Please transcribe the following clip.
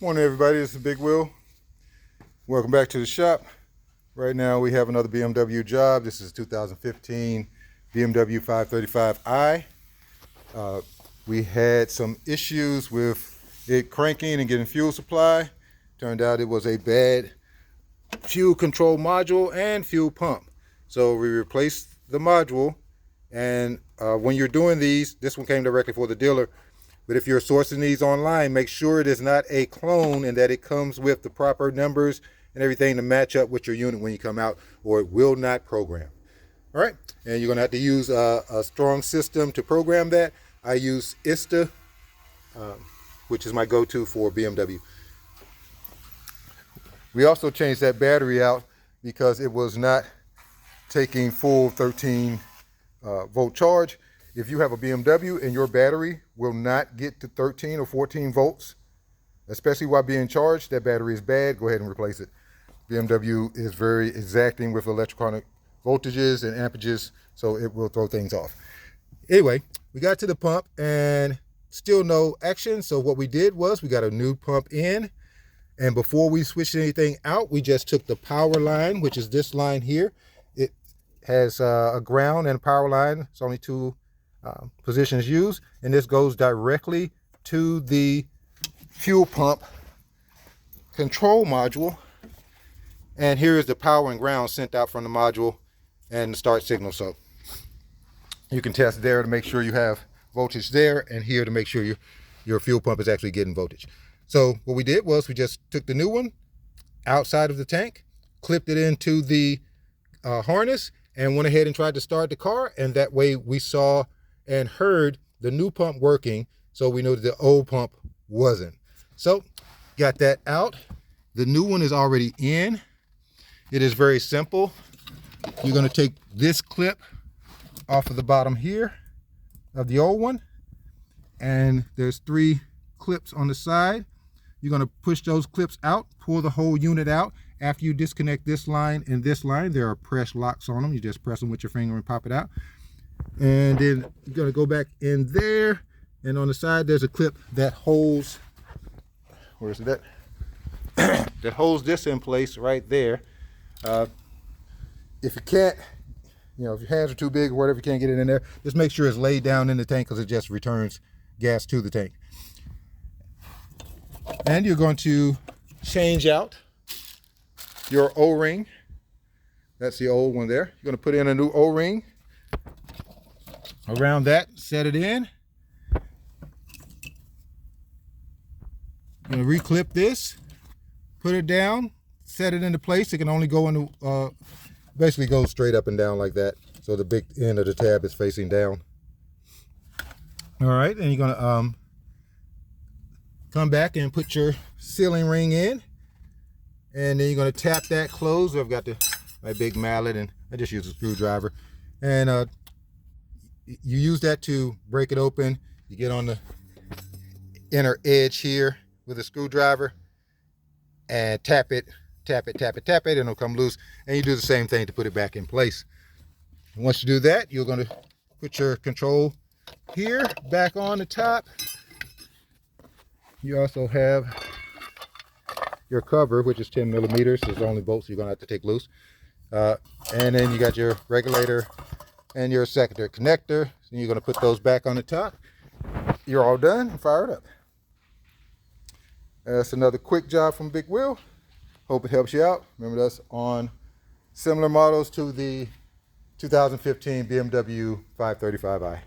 Morning everybody, this is Big Will. Welcome back to the shop. Right now we have another BMW job. This is 2015 BMW 535i. We had some issues with it cranking and getting fuel supply. Turned out it was a bad fuel control module and fuel pump. So we replaced the module, and when you're doing these, this one came directly for the dealer. But if you're sourcing these online, make sure it is not a clone and that it comes with the proper numbers and everything to match up with your unit when you come out, or it will not program. All right, and you're gonna have to use a strong system to program that. I use ISTA, which is my go-to for BMW. We also changed that battery out because it was not taking full 13 volt charge. If you have a BMW and your battery will not get to 13 or 14 volts, especially while being charged, that battery is bad. Go ahead and replace it. BMW is very exacting with electronic voltages and amperages, so it will throw things off. Anyway, we got to the pump and still no action. So what we did was we got a new pump in, and before we switched anything out, we just took the power line, which is this line here. It has a ground and a power line. It's only two positions used, and this goes directly to the fuel pump control module, and here is the power and ground sent out from the module and the start signal. So you can test there to make sure you have voltage there, and here to make sure your fuel pump is actually getting voltage. So what we did was we just took the new one outside of the tank, clipped it into the harness, and went ahead and tried to start the car, and that way we saw and heard the new pump working, so we knew that the old pump wasn't. So got that out. The new one is already in. It is very simple. You're going to take this clip off of the bottom here of the old one, and there's 3 clips on the side. You're going to push those clips out, pull the whole unit out. After you disconnect this line and this line, there are press locks on them. You just press them with your finger and pop it out. And then you're going to go back in there, and on the side there's a clip that holds, where is it at? That holds this in place right there. If you can't, if your hands are too big or whatever, you can't get it in there, just make sure it's laid down in the tank, because it just returns gas to the tank. And you're going to change out your O-ring. That's the old one there. You're going to put in a new O-ring around that, set it in. I'm going to reclip this, put it down, set it into place. It can only go into, basically goes straight up and down like that. So the big end of the tab is facing down. All right, and you're going to come back and put your sealing ring in. And then you're going to tap that closed. I've got my big mallet, and I just use a screwdriver. And you use that to break it open. You get on the inner edge here with a screwdriver and tap it, and it'll come loose. And you do the same thing to put it back in place. And once you do that, you're going to put your control here back on the top. You also have your cover, which is 10 millimeters. There's only bolts you're going to have to take loose. And then you got your regulator and your secondary connector. So you're going to put those back on the top. You're all done and fired up. That's another quick job from Big Will. Hope it helps you out. Remember, that's on similar models to the 2015 BMW 535i.